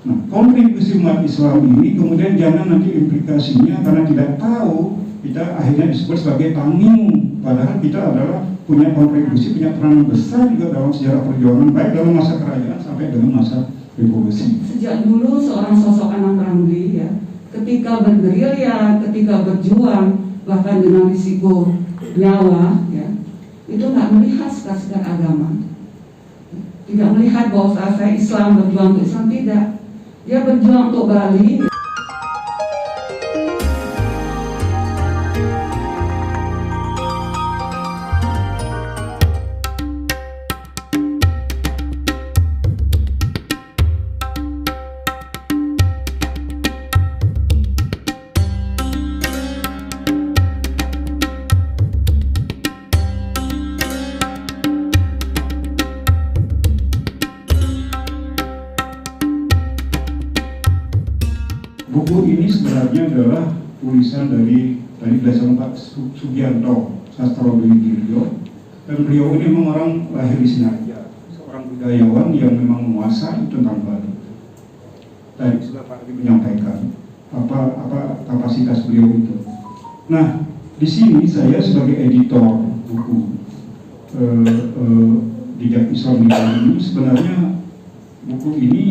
Nah, kontribusi umat Islam ini kemudian jangan nanti implikasinya karena tidak tahu kita akhirnya disebut sebagai panggung, padahal kita adalah punya kontribusi, punya peran besar juga dalam sejarah perjuangan baik dalam masa kerajaan sampai dengan masa revolusi. Sejak dulu seorang sosok Anang Ramli ya, ketika bergerilya, ketika berjuang bahkan dengan risiko nyawa ya, itu nggak melihat sekedar agama, tidak melihat bahwa saya Islam berjuang untuk Islam, tidak, dia berjuang untuk Bali. Buku ini sebenarnya adalah tulisan dari berdasarkan Pak Sugianto Sastrawidyo, dan beliau ini memang orang lahir di Sinaga, seorang budayawan yang memang menguasai tentang Bali. Tadi sudah Pak menyampaikan apa kapasitas beliau itu. Nah, di sini saya sebagai editor buku Jejak Islam di Bali ini, sebenarnya buku ini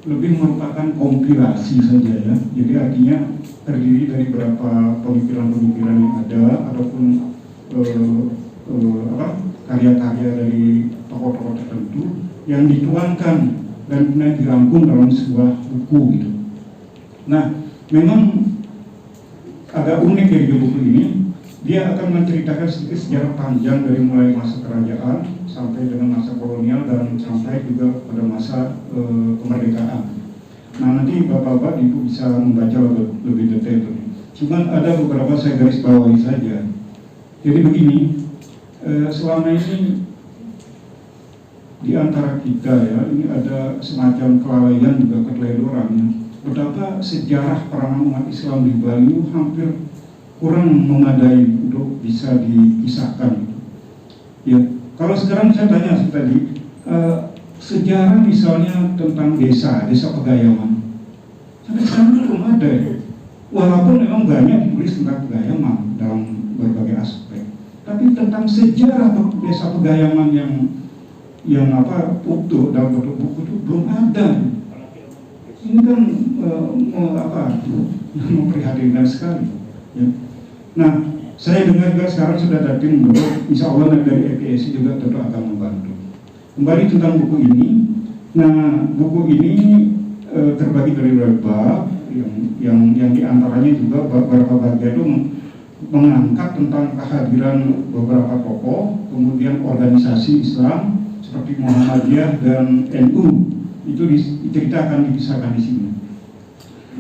lebih merupakan kompilasi saja ya. Jadi artinya terdiri dari beberapa pemikiran-pemikiran yang ada ataupun karya-karya dari tokoh-tokoh tertentu yang dituangkan dan kemudian dirangkum dalam sebuah buku gitu. Nah, memang agak unik dari buku ini, dia akan menceritakan sedikit sejarah panjang dari mulai masa kerajaan sampai dengan masa kolonial dan sampai juga pada masa kemerdekaan. Nah, nanti Bapak-Bapak Ibu bisa membaca lebih detail. Cuman ada beberapa saya garis bawahi saja. Jadi begini, selama ini di antara kita ya, ini ada semacam kelalaian juga keteledoran ya. Betapa sejarah peranan umat Islam di Bali hampir kurang memadai untuk bisa dikisahkan. Ya, kalau sekarang saya tanya tadi, sejarah misalnya tentang desa Pegayaman, sampai sekarang belum ada. Walaupun memang banyak ditulis tentang Pegayaman dalam berbagai aspek, tapi tentang sejarah desa Pegayaman yang utuh dalam bentuk buku itu belum ada. Ini kan memprihatinkan sekali. Ya. Nah, saya dengar juga sekarang sudah ada tim insya Allah dari EPSI juga tentu akan membantu. Kembali tentang buku ini, nah buku ini terbagi dari beberapa bab yang diantaranya juga beberapa bagian itu mengangkat tentang kehadiran beberapa tokoh, kemudian organisasi Islam seperti Muhammadiyah dan NU itu diceritakan, dikisahkan di sini.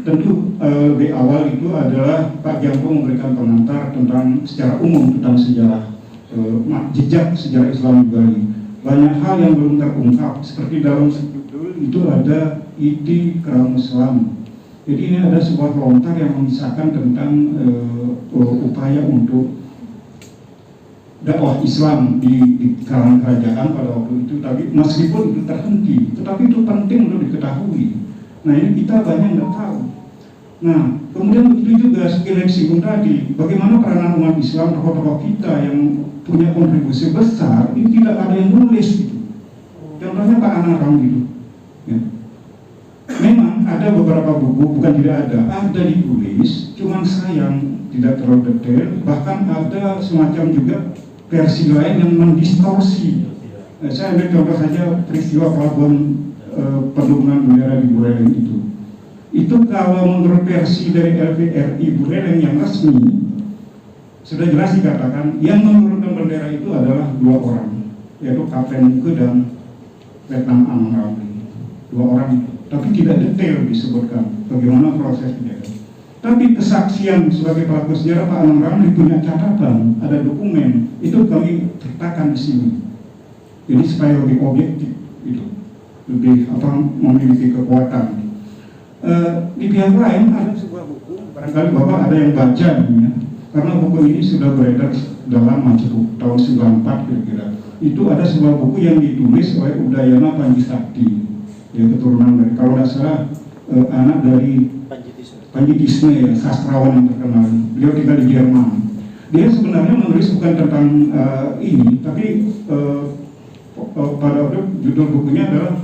Tentu lebih awal itu adalah Pak Jampo memberikan pengantar tentang secara umum tentang sejarah jejak sejarah Islam di Bali. Banyak hal yang belum terungkap, seperti dalam judul itu ada Iti Keram Islam. Jadi ini ada sebuah lontar yang mengisahkan tentang upaya untuk dakwah Islam di kalangan kerajaan pada waktu itu. Tapi meskipun itu terhenti, tetapi itu penting untuk diketahui. Nah, ini kita banyak nggak tahu. Nah, kemudian begitu juga seperti singgung tadi, bagaimana peranan umat Islam, tokoh-tokoh kita yang punya kontribusi besar, ini tidak ada yang nulis gitu. Contohnya Pak Anang Ramli gitu. Ya. Memang ada beberapa buku, bukan tidak ada ditulis, cuman sayang tidak terlalu detail, bahkan ada semacam juga versi lain yang mendistorsi. Nah, saya ambil contoh saja peristiwa pelabuhan penurunan bendera di Buleleng itu. Itu kalau menurut versi dari LVRI Buleleng yang resmi, sudah jelas dikatakan yang menurunkan bendera itu adalah 2 orang, yaitu Kapten Muke dan Letnan Anang Ramli. 2 orang itu, tapi tidak detail disebutkan bagaimana prosesnya. Tapi kesaksian sebagai pelaku sejarah Pak Anang Ramli punya catatan, ada dokumen, itu kami ceritakan di sini. Jadi supaya lebih objektif itu, lebih memiliki kekuatan. Di pihak lain ada sebuah buku, barangkali Bapak ada yang baca ini ya, karena buku ini sudah beredar dalam cukup tahun 94 kira-kira. Itu ada sebuah buku yang ditulis oleh Udayana Panji Sakti. ya keturunan dari, kalau nggak salah anak dari Panji Tisne ya, sastrawan yang terkenal. Beliau tinggal di Jerman. Dia sebenarnya menulis bukan tentang ini, tapi pada waktu judul bukunya adalah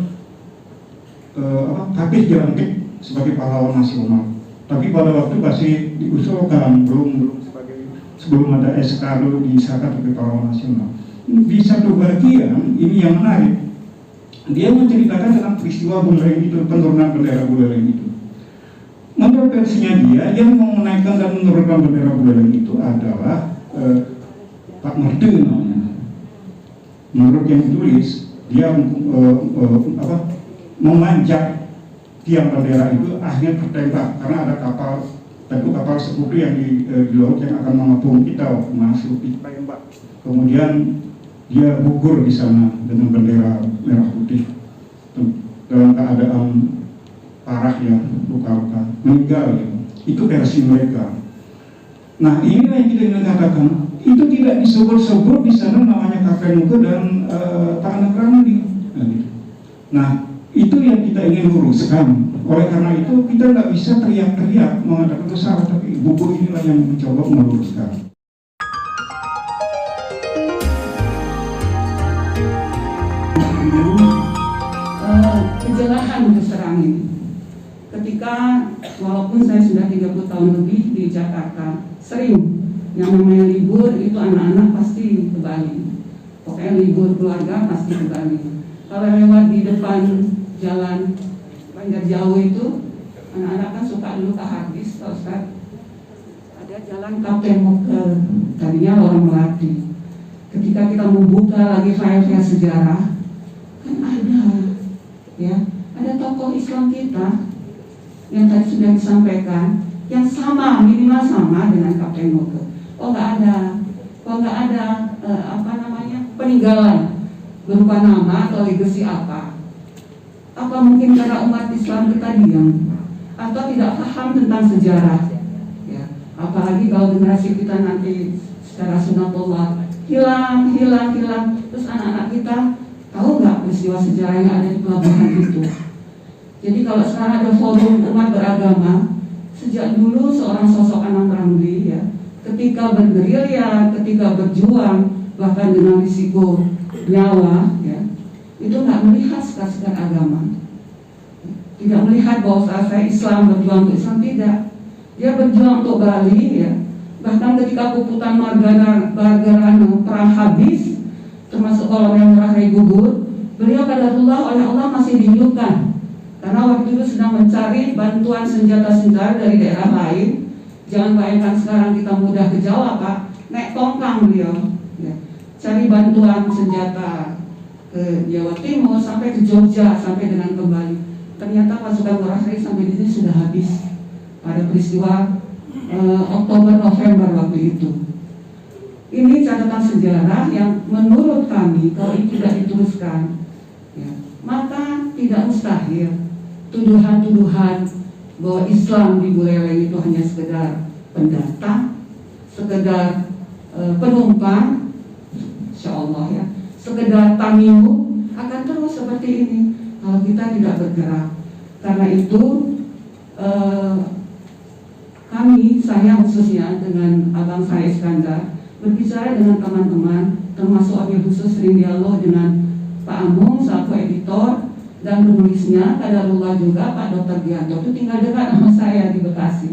Fatih Dilantik sebagai pahlawan nasional. Tapi pada waktu masih diusulkan, sebelum ada SK dulu disahkan sebagai pahlawan nasional. Di satu bagian ini yang menarik, dia menceritakan tentang peristiwa Buleleng itu, penurunan bendera Buleleng itu. Menurut versinya dia, yang mau menaikkan dan menurunkan bendera Buleleng itu adalah Pak Merde namanya. Menurut yang ditulis, dia memanjat tiang bendera itu, akhirnya tertembak karena ada kapal, tentu kapal sekutu yang di laut yang akan mengepung kita waktu masuk ditembak. Kemudian dia gugur di sana dengan bendera merah putih dalam keadaan parah ya, luka-luka, meninggal ya. Itu versi mereka. Nah inilah yang kita ingin katakan, itu tidak disebut-sebut di sana namanya Kakek Nuke dan Pak Anak Ramli. Nah itu yang kita ingin luruskan. Oleh karena itu kita nggak bisa teriak-teriak mengatakan itu salah, tapi buku inilah yang mencoba meluruskan. Kejelahan keserang ini. Ketika walaupun saya sudah 30 tahun lebih di Jakarta, sering yang namanya libur itu anak-anak pasti ke Bali. Pokoknya libur keluarga pasti ke Bali. Kalau lewat di depan jalan Banjar Jauh itu, anak-anak kan suka dulu ke Hardis, Pak Ustaz. Ada jalan Kapten Mokel, tadinya orang Melati. Ketika kita membuka lagi file-file sejarah, kan ada tokoh Islam kita yang tadi sudah disampaikan, yang sama, minimal sama dengan Kapten Mokel. Kok nggak ada peninggalan berupa nama atau legasi apa? Apa mungkin karena umat Islam kita diam atau tidak paham tentang sejarah? Ya, apalagi kalau generasi kita nanti secara sunatullah hilang, terus anak-anak kita tahu nggak peristiwa sejarah yang ada di pelabuhan itu? Jadi kalau sekarang ada forum umat beragama, sejak dulu seorang sosok Anang Ramli ya, ketika bergerilya, ketika berjuang, bahkan dengan risiko nyawa, ya, itu nggak melihat sekat agama, tidak melihat bahwa saya Islam, berjuang untuk Islam, tidak. Dia berjuang untuk Bali, ya. Bahkan ketika puputan Margarano perang habis, termasuk Kolonel Ngurah Rai gugur, beliau qadarullah oleh Allah masih dihidupkan, karena waktu itu sedang mencari bantuan senjata-senjata dari daerah lain. Jangan bayangkan sekarang kita mudah ke Jawa, Pak, naik tongkang beliau, ya. Cari bantuan senjata ke Jawa Timur sampai ke Jogja, sampai dengan kembali. Ternyata pasukan Ngurah Rai sampai di sini sudah habis pada peristiwa Oktober-November waktu itu. Ini catatan sejarah yang menurut kami kalau itu tidak diteruskan, ya, maka tidak mustahil tuduhan-tuduhan bahwa Islam di Buleleng itu hanya sekedar pendatang, sekedar penumpang, insya Allah ya, sekedar tamimu, akan terus seperti ini kalau kita tidak bergerak. Karena itu saya khususnya dengan abang saya Iskandar berbicara dengan teman-teman, termasuk wabil khusus sering dialog dengan Pak Amung selaku editor dan penulisnya, qadarullah juga Pak Dr. Gianto itu tinggal dekat sama saya di Bekasi.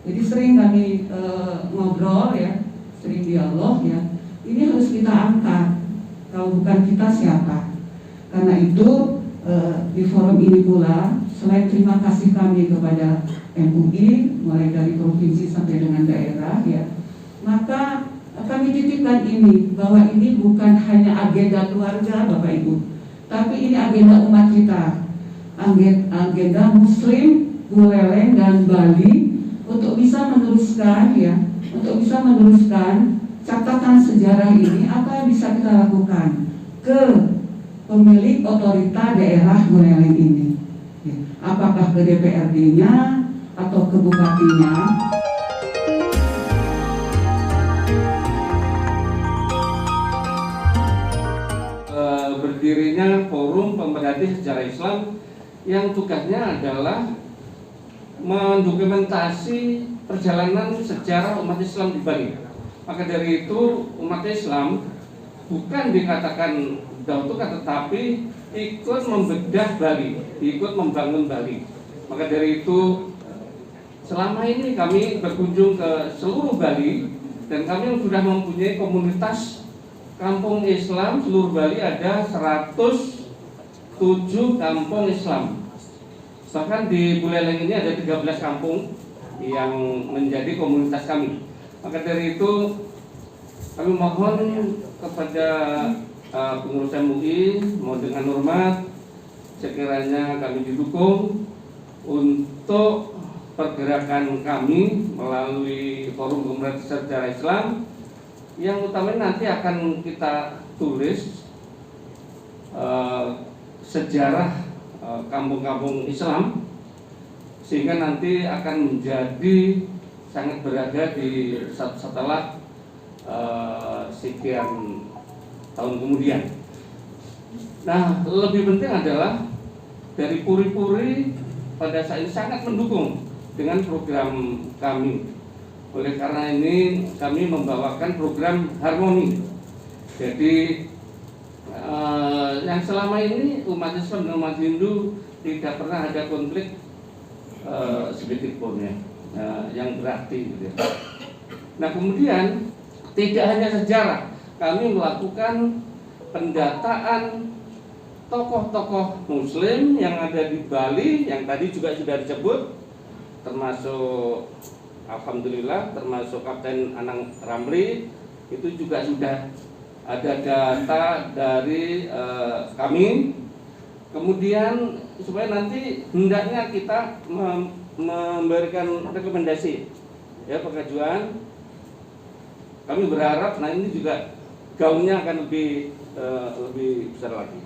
Jadi sering kami ngobrol ya, sering dialog ya. Ini harus kita angkat. Kalau bukan kita siapa? Karena itu di forum ini pula, selain terima kasih kami kepada MUI mulai dari provinsi sampai dengan daerah ya, maka kami titipkan ini bahwa ini bukan hanya agenda keluarga Bapak Ibu, tapi ini agenda umat kita, agenda Muslim Buleleng dan Bali untuk bisa meneruskan ya, untuk bisa meneruskan catatan sejarah ini. Apa yang bisa kita lakukan ke pemilik otorita daerah Buleleng ini? Ya, apakah ke DPRD-nya atau ke bupatinya? Berdirinya forum pemerhati sejarah Islam yang tugasnya adalah mendokumentasi perjalanan sejarah umat Islam di Bali. Maka dari itu umat Islam bukan dikatakan dautukan, tetapi ikut membedah Bali, ikut membangun Bali. Maka dari itu selama ini kami berkunjung ke seluruh Bali, dan kami sudah mempunyai komunitas kampung Islam seluruh Bali. Ada 107 kampung Islam. Bahkan di Buleleng ini ada 13 kampung yang menjadi komunitas kami. Maka dari itu kami mohon kepada pengurus MUI, mohon dengan hormat sekiranya kami didukung untuk pergerakan kami melalui Forum Komunitas Sejarah Islam, yang utamanya nanti akan kita tulis sejarah kampung-kampung Islam, sehingga nanti akan menjadi sangat berharga di setelah sekian tahun kemudian. Nah, lebih penting adalah dari Puri-Puri pada saat ini sangat mendukung dengan program kami. Oleh karena ini kami membawakan program harmoni. Jadi yang selama ini umat Islam dan umat Hindu tidak pernah ada konflik sedikit pun ya, yang berarti gitu ya. Nah, kemudian tidak hanya sejarah, kami melakukan pendataan tokoh-tokoh Muslim yang ada di Bali, yang tadi juga sudah disebut, termasuk alhamdulillah termasuk Kapten Anang Ramli, itu juga sudah ada data dari kami. Kemudian supaya nanti hendaknya kita memberikan rekomendasi ya pengajuan. Kami berharap nah ini juga gaungnya akan lebih besar lagi.